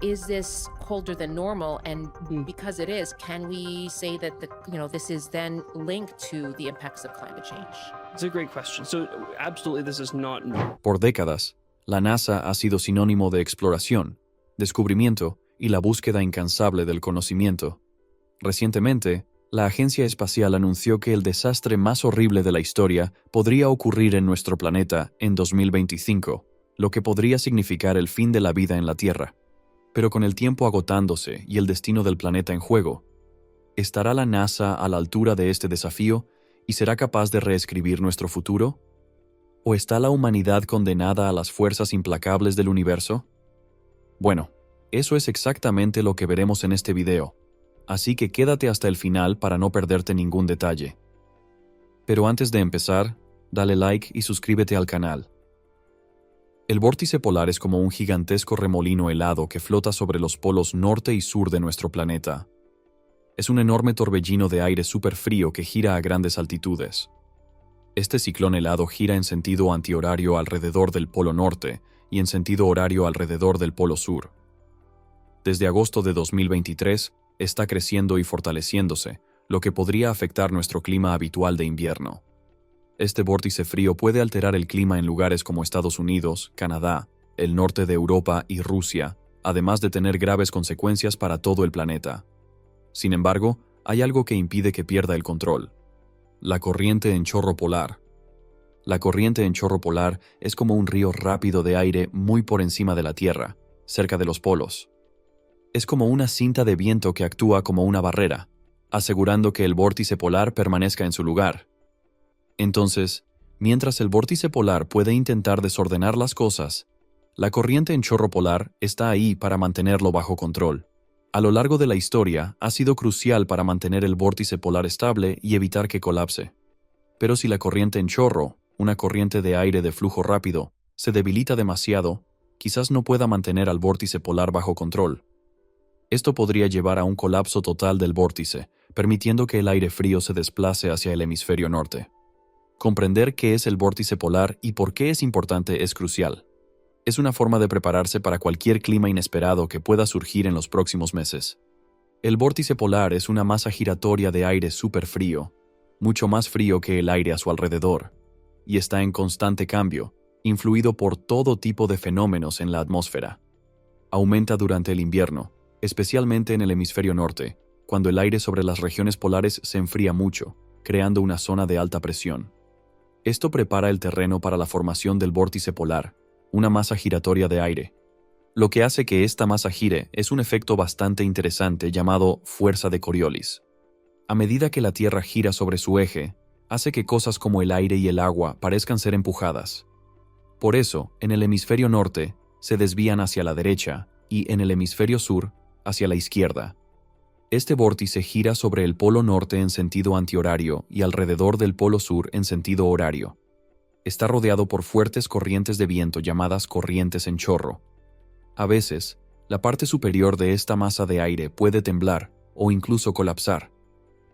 Is this colder than normal? And Mm. because it is, can we say that this is then linked to the impacts of climate change? It's a great question. So, absolutely, this is not normal. Por décadas, la NASA ha sido sinónimo de exploración, descubrimiento y la búsqueda incansable del conocimiento. Recientemente, la Agencia Espacial anunció que el desastre más horrible de la historia podría ocurrir en nuestro planeta en 2025, lo que podría significar el fin de la vida en la Tierra. Pero con el tiempo agotándose y el destino del planeta en juego, ¿estará la NASA a la altura de este desafío y será capaz de reescribir nuestro futuro? ¿O está la humanidad condenada a las fuerzas implacables del universo? Bueno, eso es exactamente lo que veremos en este video, así que quédate hasta el final para no perderte ningún detalle. Pero antes de empezar, dale like y suscríbete al canal. El vórtice polar es como un gigantesco remolino helado que flota sobre los polos norte y sur de nuestro planeta. Es un enorme torbellino de aire superfrío que gira a grandes altitudes. Este ciclón helado gira en sentido antihorario alrededor del polo norte y en sentido horario alrededor del polo sur. Desde agosto de 2023, está creciendo y fortaleciéndose, lo que podría afectar nuestro clima habitual de invierno. Este vórtice frío puede alterar el clima en lugares como Estados Unidos, Canadá, el norte de Europa y Rusia, además de tener graves consecuencias para todo el planeta. Sin embargo, hay algo que impide que pierda el control: la corriente en chorro polar. La corriente en chorro polar es como un río rápido de aire muy por encima de la Tierra, cerca de los polos. Es como una cinta de viento que actúa como una barrera, asegurando que el vórtice polar permanezca en su lugar. Entonces, mientras el vórtice polar puede intentar desordenar las cosas, la corriente en chorro polar está ahí para mantenerlo bajo control. A lo largo de la historia, ha sido crucial para mantener el vórtice polar estable y evitar que colapse. Pero si la corriente en chorro, una corriente de aire de flujo rápido, se debilita demasiado, quizás no pueda mantener al vórtice polar bajo control. Esto podría llevar a un colapso total del vórtice, permitiendo que el aire frío se desplace hacia el hemisferio norte. Comprender qué es el vórtice polar y por qué es importante es crucial. Es una forma de prepararse para cualquier clima inesperado que pueda surgir en los próximos meses. El vórtice polar es una masa giratoria de aire superfrío, mucho más frío que el aire a su alrededor, y está en constante cambio, influido por todo tipo de fenómenos en la atmósfera. Aumenta durante el invierno, especialmente en el hemisferio norte, cuando el aire sobre las regiones polares se enfría mucho, creando una zona de alta presión. Esto prepara el terreno para la formación del vórtice polar, una masa giratoria de aire. Lo que hace que esta masa gire es un efecto bastante interesante llamado fuerza de Coriolis. A medida que la Tierra gira sobre su eje, hace que cosas como el aire y el agua parezcan ser empujadas. Por eso, en el hemisferio norte, se desvían hacia la derecha y en el hemisferio sur, hacia la izquierda. Este vórtice gira sobre el polo norte en sentido antihorario y alrededor del polo sur en sentido horario. Está rodeado por fuertes corrientes de viento llamadas corrientes en chorro. A veces, la parte superior de esta masa de aire puede temblar o incluso colapsar.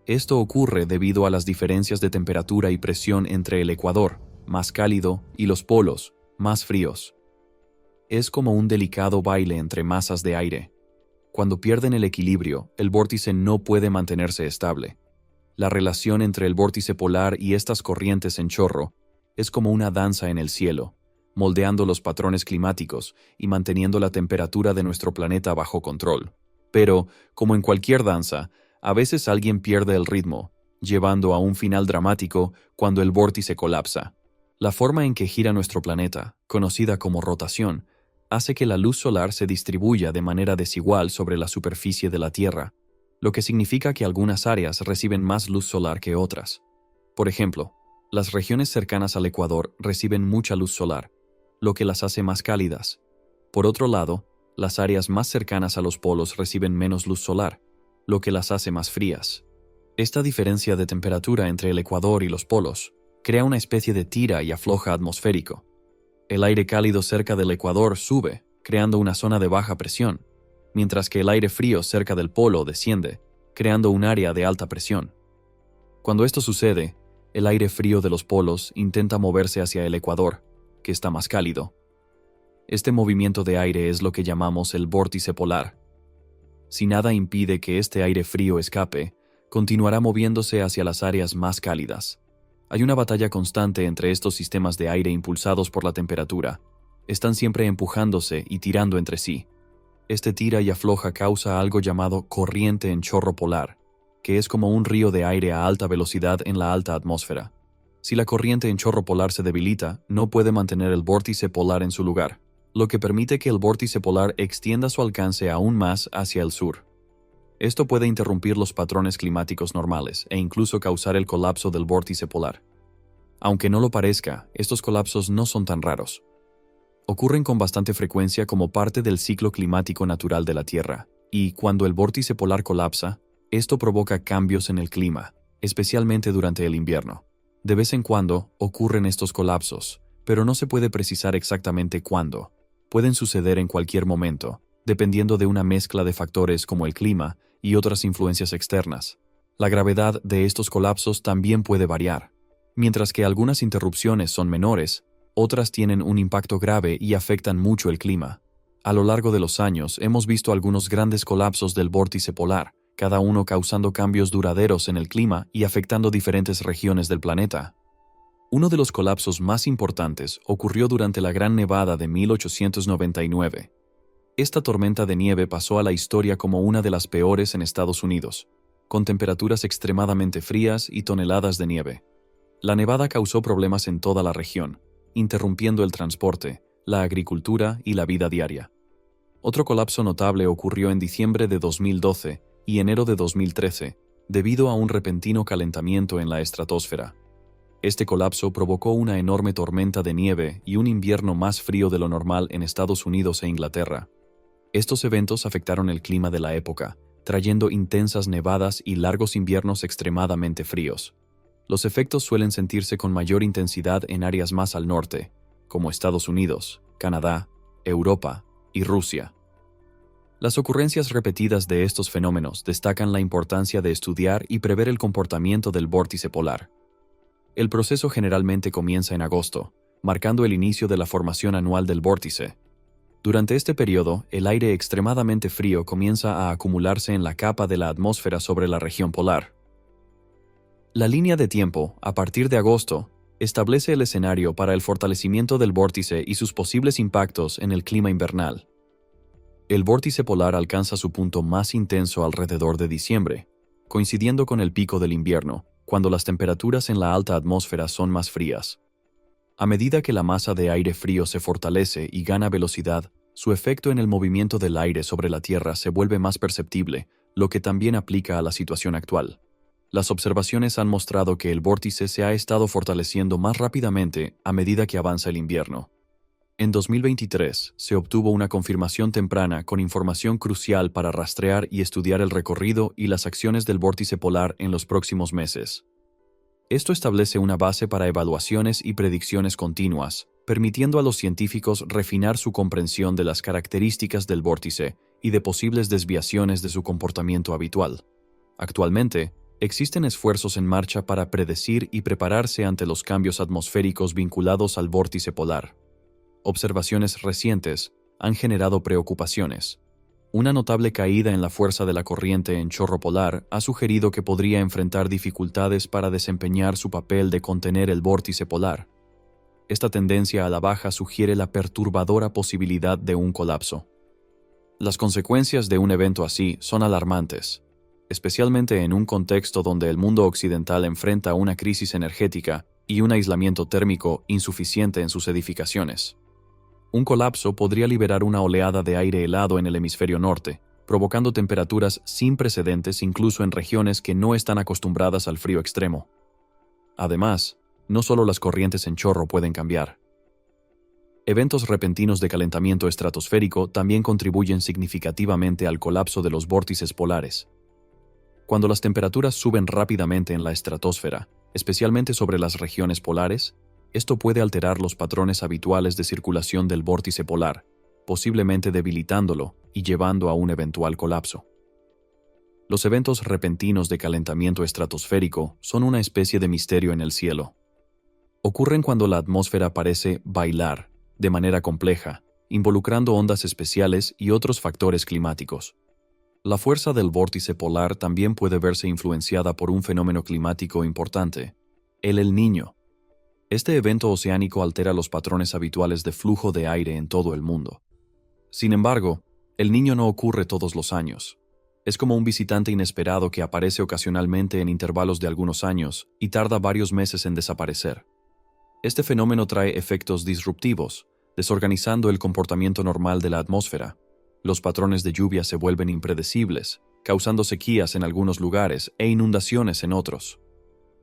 Esto ocurre debido a las diferencias de temperatura y presión entre el ecuador, más cálido, y los polos, más fríos. Es como un delicado baile entre masas de aire. Cuando pierden el equilibrio, el vórtice no puede mantenerse estable. La relación entre el vórtice polar y estas corrientes en chorro es como una danza en el cielo, moldeando los patrones climáticos y manteniendo la temperatura de nuestro planeta bajo control. Pero, como en cualquier danza, a veces alguien pierde el ritmo, llevando a un final dramático cuando el vórtice colapsa. La forma en que gira nuestro planeta, conocida como rotación, hace que la luz solar se distribuya de manera desigual sobre la superficie de la Tierra, lo que significa que algunas áreas reciben más luz solar que otras. Por ejemplo, las regiones cercanas al ecuador reciben mucha luz solar, lo que las hace más cálidas. Por otro lado, las áreas más cercanas a los polos reciben menos luz solar, lo que las hace más frías. Esta diferencia de temperatura entre el ecuador y los polos crea una especie de tira y afloja atmosférico. El aire cálido cerca del ecuador sube, creando una zona de baja presión, mientras que el aire frío cerca del polo desciende, creando un área de alta presión. Cuando esto sucede, el aire frío de los polos intenta moverse hacia el ecuador, que está más cálido. Este movimiento de aire es lo que llamamos el vórtice polar. Si nada impide que este aire frío escape, continuará moviéndose hacia las áreas más cálidas. Hay una batalla constante entre estos sistemas de aire impulsados por la temperatura. Están siempre empujándose y tirando entre sí. Este tira y afloja causa algo llamado corriente en chorro polar, que es como un río de aire a alta velocidad en la alta atmósfera. Si la corriente en chorro polar se debilita, no puede mantener el vórtice polar en su lugar, lo que permite que el vórtice polar extienda su alcance aún más hacia el sur. Esto puede interrumpir los patrones climáticos normales e incluso causar el colapso del vórtice polar. Aunque no lo parezca, estos colapsos no son tan raros. Ocurren con bastante frecuencia como parte del ciclo climático natural de la Tierra, y cuando el vórtice polar colapsa, esto provoca cambios en el clima, especialmente durante el invierno. De vez en cuando ocurren estos colapsos, pero no se puede precisar exactamente cuándo. Pueden suceder en cualquier momento, dependiendo de una mezcla de factores como el clima y otras influencias externas. La gravedad de estos colapsos también puede variar. Mientras que algunas interrupciones son menores, otras tienen un impacto grave y afectan mucho el clima. A lo largo de los años hemos visto algunos grandes colapsos del vórtice polar, cada uno causando cambios duraderos en el clima y afectando diferentes regiones del planeta. Uno de los colapsos más importantes ocurrió durante la Gran Nevada de 1899. Esta tormenta de nieve pasó a la historia como una de las peores en Estados Unidos, con temperaturas extremadamente frías y toneladas de nieve. La nevada causó problemas en toda la región, interrumpiendo el transporte, la agricultura y la vida diaria. Otro colapso notable ocurrió en diciembre de 2012 y enero de 2013, debido a un repentino calentamiento en la estratosfera. Este colapso provocó una enorme tormenta de nieve y un invierno más frío de lo normal en Estados Unidos e Inglaterra. Estos eventos afectaron el clima de la época, trayendo intensas nevadas y largos inviernos extremadamente fríos. Los efectos suelen sentirse con mayor intensidad en áreas más al norte, como Estados Unidos, Canadá, Europa y Rusia. Las ocurrencias repetidas de estos fenómenos destacan la importancia de estudiar y prever el comportamiento del vórtice polar. El proceso generalmente comienza en agosto, marcando el inicio de la formación anual del vórtice. Durante este periodo, el aire extremadamente frío comienza a acumularse en la capa de la atmósfera sobre la región polar. La línea de tiempo, a partir de agosto, establece el escenario para el fortalecimiento del vórtice y sus posibles impactos en el clima invernal. El vórtice polar alcanza su punto más intenso alrededor de diciembre, coincidiendo con el pico del invierno, cuando las temperaturas en la alta atmósfera son más frías. A medida que la masa de aire frío se fortalece y gana velocidad, su efecto en el movimiento del aire sobre la Tierra se vuelve más perceptible, lo que también aplica a la situación actual. Las observaciones han mostrado que el vórtice se ha estado fortaleciendo más rápidamente a medida que avanza el invierno. En 2023, se obtuvo una confirmación temprana con información crucial para rastrear y estudiar el recorrido y las acciones del vórtice polar en los próximos meses. Esto establece una base para evaluaciones y predicciones continuas, permitiendo a los científicos refinar su comprensión de las características del vórtice y de posibles desviaciones de su comportamiento habitual. Actualmente, existen esfuerzos en marcha para predecir y prepararse ante los cambios atmosféricos vinculados al vórtice polar. Observaciones recientes han generado preocupaciones. Una notable caída en la fuerza de la corriente en chorro polar ha sugerido que podría enfrentar dificultades para desempeñar su papel de contener el vórtice polar. Esta tendencia a la baja sugiere la perturbadora posibilidad de un colapso. Las consecuencias de un evento así son alarmantes, especialmente en un contexto donde el mundo occidental enfrenta una crisis energética y un aislamiento térmico insuficiente en sus edificaciones. Un colapso podría liberar una oleada de aire helado en el hemisferio norte, provocando temperaturas sin precedentes incluso en regiones que no están acostumbradas al frío extremo. Además, no solo las corrientes en chorro pueden cambiar. Eventos repentinos de calentamiento estratosférico también contribuyen significativamente al colapso de los vórtices polares. Cuando las temperaturas suben rápidamente en la estratosfera, especialmente sobre las regiones polares, esto puede alterar los patrones habituales de circulación del vórtice polar, posiblemente debilitándolo y llevando a un eventual colapso. Los eventos repentinos de calentamiento estratosférico son una especie de misterio en el cielo. Ocurren cuando la atmósfera parece bailar, de manera compleja, involucrando ondas especiales y otros factores climáticos. La fuerza del vórtice polar también puede verse influenciada por un fenómeno climático importante, el El Niño. Este evento oceánico altera los patrones habituales de flujo de aire en todo el mundo. Sin embargo, el Niño no ocurre todos los años. Es como un visitante inesperado que aparece ocasionalmente en intervalos de algunos años y tarda varios meses en desaparecer. Este fenómeno trae efectos disruptivos, desorganizando el comportamiento normal de la atmósfera. Los patrones de lluvia se vuelven impredecibles, causando sequías en algunos lugares e inundaciones en otros.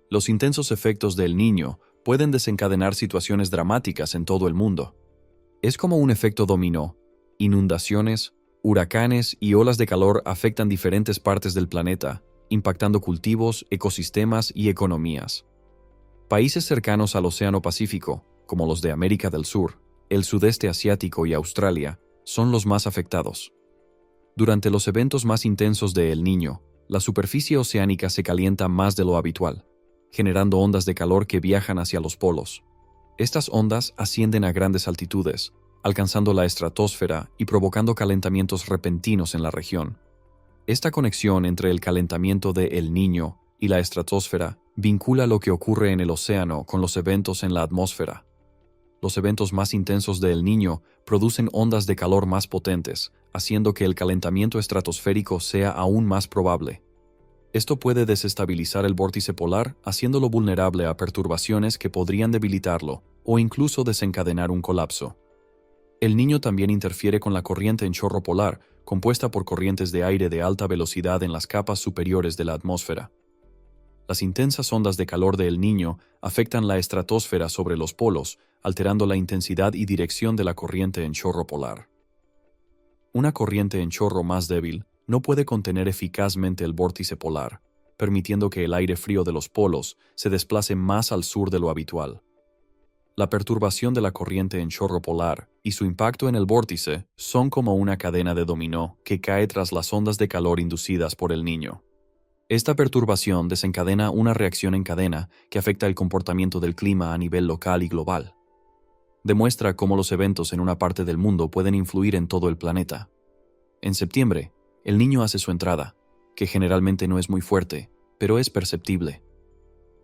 Los intensos efectos del Niño pueden desencadenar situaciones dramáticas en todo el mundo. Es como un efecto dominó. Inundaciones, huracanes y olas de calor afectan diferentes partes del planeta, impactando cultivos, ecosistemas y economías. Países cercanos al Océano Pacífico, como los de América del Sur, el sudeste asiático y Australia, son los más afectados. Durante los eventos más intensos de El Niño, la superficie oceánica se calienta más de lo habitual, generando ondas de calor que viajan hacia los polos. Estas ondas ascienden a grandes altitudes, alcanzando la estratosfera y provocando calentamientos repentinos en la región. Esta conexión entre el calentamiento de El Niño y la estratosfera vincula lo que ocurre en el océano con los eventos en la atmósfera. Los eventos más intensos de El Niño producen ondas de calor más potentes, haciendo que el calentamiento estratosférico sea aún más probable. Esto puede desestabilizar el vórtice polar, haciéndolo vulnerable a perturbaciones que podrían debilitarlo o incluso desencadenar un colapso. El Niño también interfiere con la corriente en chorro polar, compuesta por corrientes de aire de alta velocidad en las capas superiores de la atmósfera. Las intensas ondas de calor de El Niño afectan la estratosfera sobre los polos, alterando la intensidad y dirección de la corriente en chorro polar. Una corriente en chorro más débil no puede contener eficazmente el vórtice polar, permitiendo que el aire frío de los polos se desplace más al sur de lo habitual. La perturbación de la corriente en chorro polar y su impacto en el vórtice son como una cadena de dominó que cae tras las ondas de calor inducidas por El Niño. Esta perturbación desencadena una reacción en cadena que afecta el comportamiento del clima a nivel local y global. Demuestra cómo los eventos en una parte del mundo pueden influir en todo el planeta. En septiembre, El Niño hace su entrada, que generalmente no es muy fuerte, pero es perceptible.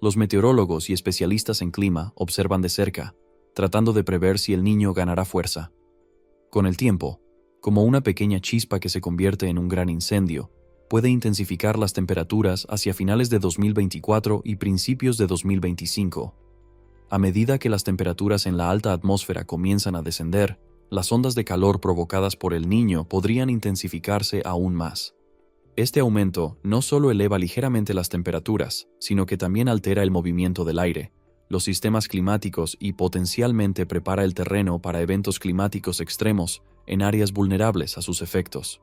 Los meteorólogos y especialistas en clima observan de cerca, tratando de prever si El Niño ganará fuerza. Con el tiempo, como una pequeña chispa que se convierte en un gran incendio, puede intensificar las temperaturas hacia finales de 2024 y principios de 2025. A medida que las temperaturas en la alta atmósfera comienzan a descender, las ondas de calor provocadas por El Niño podrían intensificarse aún más. Este aumento no solo eleva ligeramente las temperaturas, sino que también altera el movimiento del aire, los sistemas climáticos y potencialmente prepara el terreno para eventos climáticos extremos en áreas vulnerables a sus efectos.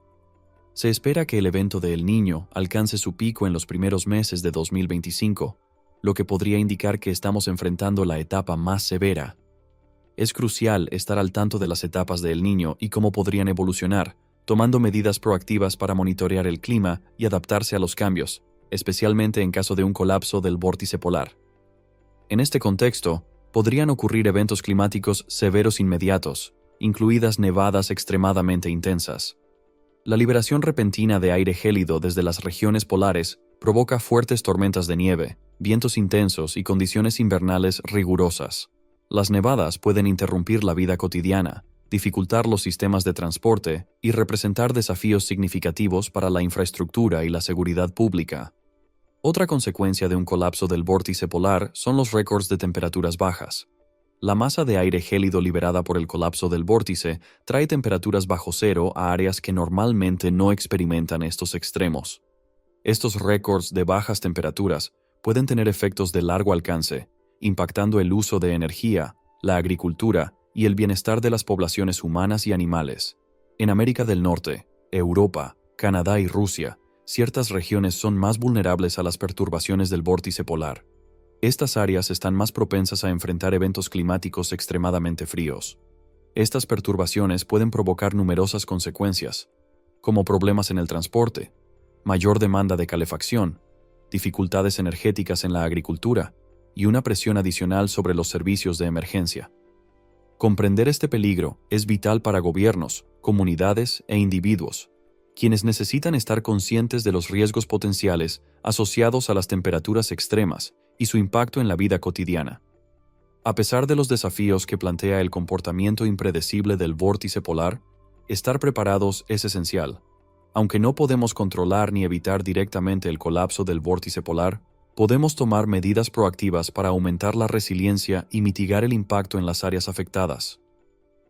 Se espera que el evento de El Niño alcance su pico en los primeros meses de 2025, lo que podría indicar que estamos enfrentando la etapa más severa. Es crucial estar al tanto de las etapas de El Niño y cómo podrían evolucionar, tomando medidas proactivas para monitorear el clima y adaptarse a los cambios, especialmente en caso de un colapso del vórtice polar. En este contexto, podrían ocurrir eventos climáticos severos inmediatos, incluidas nevadas extremadamente intensas. La liberación repentina de aire gélido desde las regiones polares provoca fuertes tormentas de nieve, vientos intensos y condiciones invernales rigurosas. Las nevadas pueden interrumpir la vida cotidiana, dificultar los sistemas de transporte y representar desafíos significativos para la infraestructura y la seguridad pública. Otra consecuencia de un colapso del vórtice polar son los récords de temperaturas bajas. La masa de aire gélido liberada por el colapso del vórtice trae temperaturas bajo cero a áreas que normalmente no experimentan estos extremos. Estos récords de bajas temperaturas pueden tener efectos de largo alcance, impactando el uso de energía, la agricultura y el bienestar de las poblaciones humanas y animales. En América del Norte, Europa, Canadá y Rusia, ciertas regiones son más vulnerables a las perturbaciones del vórtice polar. Estas áreas están más propensas a enfrentar eventos climáticos extremadamente fríos. Estas perturbaciones pueden provocar numerosas consecuencias, como problemas en el transporte, mayor demanda de calefacción, dificultades energéticas en la agricultura y una presión adicional sobre los servicios de emergencia. Comprender este peligro es vital para gobiernos, comunidades e individuos, quienes necesitan estar conscientes de los riesgos potenciales asociados a las temperaturas extremas y su impacto en la vida cotidiana. A pesar de los desafíos que plantea el comportamiento impredecible del vórtice polar, estar preparados es esencial. Aunque no podemos controlar ni evitar directamente el colapso del vórtice polar, podemos tomar medidas proactivas para aumentar la resiliencia y mitigar el impacto en las áreas afectadas.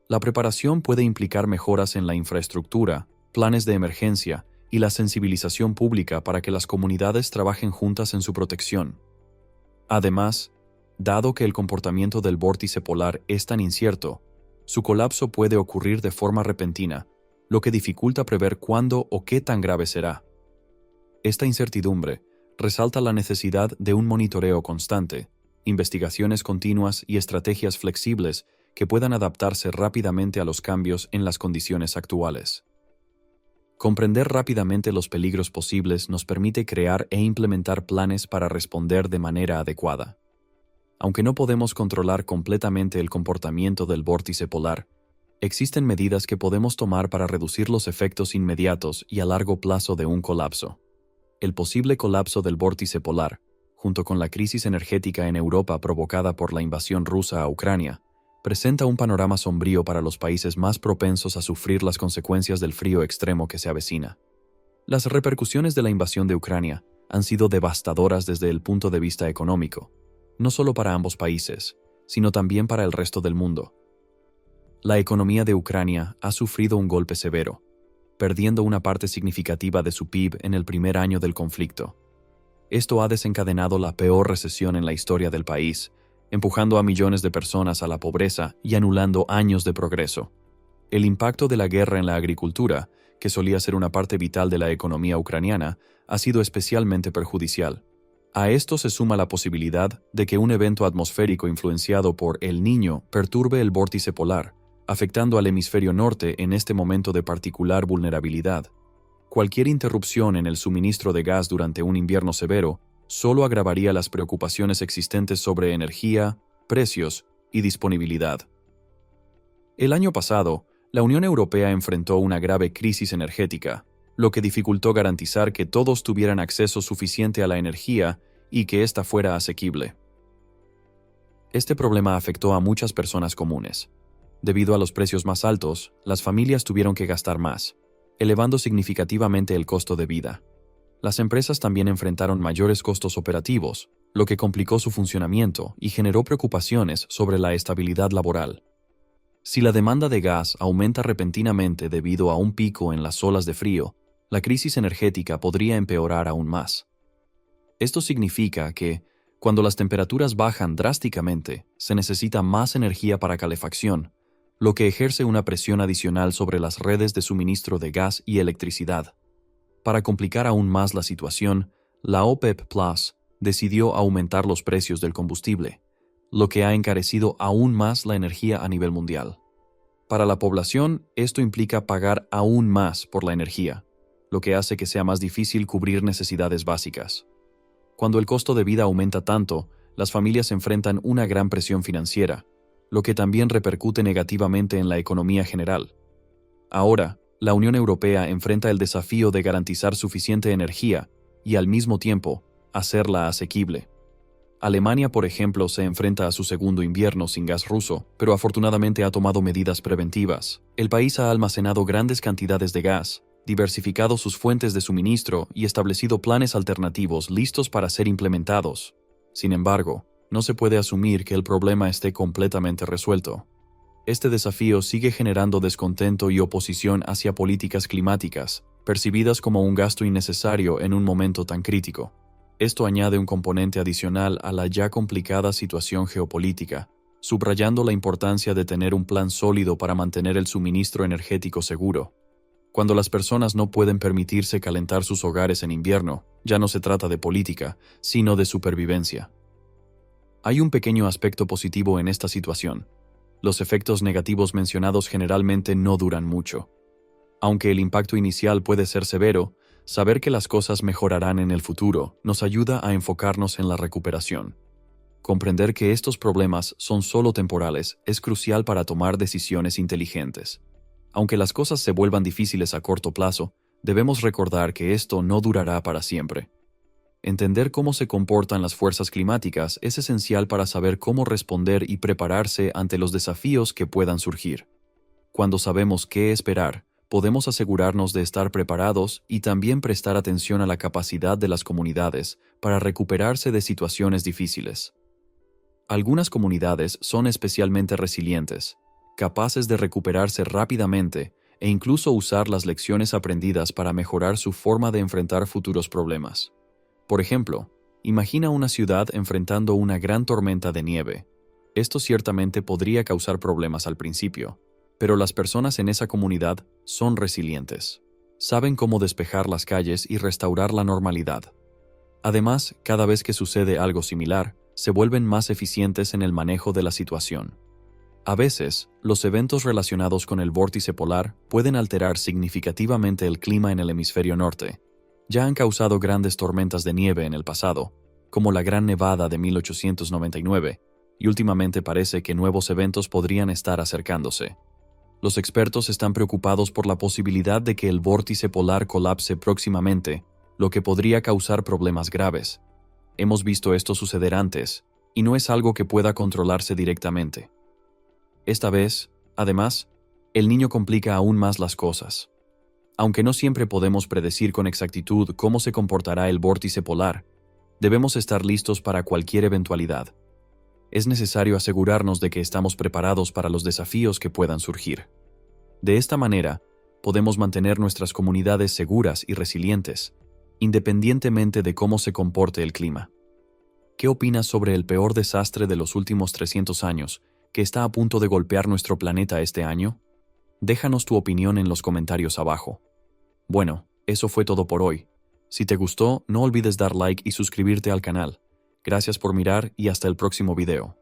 La preparación puede implicar mejoras en la infraestructura, planes de emergencia y la sensibilización pública para que las comunidades trabajen juntas en su protección. Además, dado que el comportamiento del vórtice polar es tan incierto, su colapso puede ocurrir de forma repentina, lo que dificulta prever cuándo o qué tan grave será. Esta incertidumbre resalta la necesidad de un monitoreo constante, investigaciones continuas y estrategias flexibles que puedan adaptarse rápidamente a los cambios en las condiciones actuales. Comprender rápidamente los peligros posibles nos permite crear e implementar planes para responder de manera adecuada. Aunque no podemos controlar completamente el comportamiento del vórtice polar, existen medidas que podemos tomar para reducir los efectos inmediatos y a largo plazo de un colapso. El posible colapso del vórtice polar, junto con la crisis energética en Europa provocada por la invasión rusa a Ucrania, presenta un panorama sombrío para los países más propensos a sufrir las consecuencias del frío extremo que se avecina. Las repercusiones de la invasión de Ucrania han sido devastadoras desde el punto de vista económico, no solo para ambos países, sino también para el resto del mundo. La economía de Ucrania ha sufrido un golpe severo, perdiendo una parte significativa de su PIB en el primer año del conflicto. Esto ha desencadenado la peor recesión en la historia del país, empujando a millones de personas a la pobreza y anulando años de progreso. El impacto de la guerra en la agricultura, que solía ser una parte vital de la economía ucraniana, ha sido especialmente perjudicial. A esto se suma la posibilidad de que un evento atmosférico influenciado por El Niño perturbe el vórtice polar, afectando al hemisferio norte en este momento de particular vulnerabilidad. Cualquier interrupción en el suministro de gas durante un invierno severo solo agravaría las preocupaciones existentes sobre energía, precios y disponibilidad. El año pasado, la Unión Europea enfrentó una grave crisis energética, lo que dificultó garantizar que todos tuvieran acceso suficiente a la energía y que ésta fuera asequible. Este problema afectó a muchas personas comunes. Debido a los precios más altos, las familias tuvieron que gastar más, elevando significativamente el costo de vida. Las empresas también enfrentaron mayores costos operativos, lo que complicó su funcionamiento y generó preocupaciones sobre la estabilidad laboral. Si la demanda de gas aumenta repentinamente debido a un pico en las olas de frío, la crisis energética podría empeorar aún más. Esto significa que, cuando las temperaturas bajan drásticamente, se necesita más energía para calefacción, lo que ejerce una presión adicional sobre las redes de suministro de gas y electricidad. Para complicar aún más la situación, la OPEP Plus decidió aumentar los precios del combustible, lo que ha encarecido aún más la energía a nivel mundial. Para la población, esto implica pagar aún más por la energía, lo que hace que sea más difícil cubrir necesidades básicas. Cuando el costo de vida aumenta tanto, las familias enfrentan una gran presión financiera, lo que también repercute negativamente en la economía general. Ahora, la Unión Europea enfrenta el desafío de garantizar suficiente energía y, al mismo tiempo, hacerla asequible. Alemania, por ejemplo, se enfrenta a su segundo invierno sin gas ruso, pero afortunadamente ha tomado medidas preventivas. El país ha almacenado grandes cantidades de gas, diversificado sus fuentes de suministro y establecido planes alternativos listos para ser implementados. Sin embargo, no se puede asumir que el problema esté completamente resuelto. Este desafío sigue generando descontento y oposición hacia políticas climáticas, percibidas como un gasto innecesario en un momento tan crítico. Esto añade un componente adicional a la ya complicada situación geopolítica, subrayando la importancia de tener un plan sólido para mantener el suministro energético seguro. Cuando las personas no pueden permitirse calentar sus hogares en invierno, ya no se trata de política, sino de supervivencia. Hay un pequeño aspecto positivo en esta situación. Los efectos negativos mencionados generalmente no duran mucho. Aunque el impacto inicial puede ser severo, saber que las cosas mejorarán en el futuro nos ayuda a enfocarnos en la recuperación. comprender que estos problemas son solo temporales es crucial para tomar decisiones inteligentes. Aunque las cosas se vuelvan difíciles a corto plazo, debemos recordar que esto no durará para siempre. Entender cómo se comportan las fuerzas climáticas es esencial para saber cómo responder y prepararse ante los desafíos que puedan surgir. Cuando sabemos qué esperar, podemos asegurarnos de estar preparados y también prestar atención a la capacidad de las comunidades para recuperarse de situaciones difíciles. Algunas comunidades son especialmente resilientes, capaces de recuperarse rápidamente e incluso usar las lecciones aprendidas para mejorar su forma de enfrentar futuros problemas. Por ejemplo, imagina una ciudad enfrentando una gran tormenta de nieve. Esto ciertamente podría causar problemas al principio, pero las personas en esa comunidad son resilientes. Saben cómo despejar las calles y restaurar la normalidad. Además, cada vez que sucede algo similar, se vuelven más eficientes en el manejo de la situación. A veces, los eventos relacionados con el vórtice polar pueden alterar significativamente el clima en el hemisferio norte. Ya han causado grandes tormentas de nieve en el pasado, como la Gran Nevada de 1899, y últimamente parece que nuevos eventos podrían estar acercándose. Los expertos están preocupados por la posibilidad de que el vórtice polar colapse próximamente, lo que podría causar problemas graves. Hemos visto esto suceder antes, y no es algo que pueda controlarse directamente. Esta vez, además, el Niño complica aún más las cosas. Aunque no siempre podemos predecir con exactitud cómo se comportará el vórtice polar, debemos estar listos para cualquier eventualidad. Es necesario asegurarnos de que estamos preparados para los desafíos que puedan surgir. De esta manera, podemos mantener nuestras comunidades seguras y resilientes, independientemente de cómo se comporte el clima. ¿Qué opinas sobre el peor desastre de los últimos 300 años que está a punto de golpear nuestro planeta este año? Déjanos tu opinión en los comentarios abajo. Bueno, eso fue todo por hoy. Si te gustó, no olvides dar like y suscribirte al canal. Gracias por mirar y hasta el próximo video.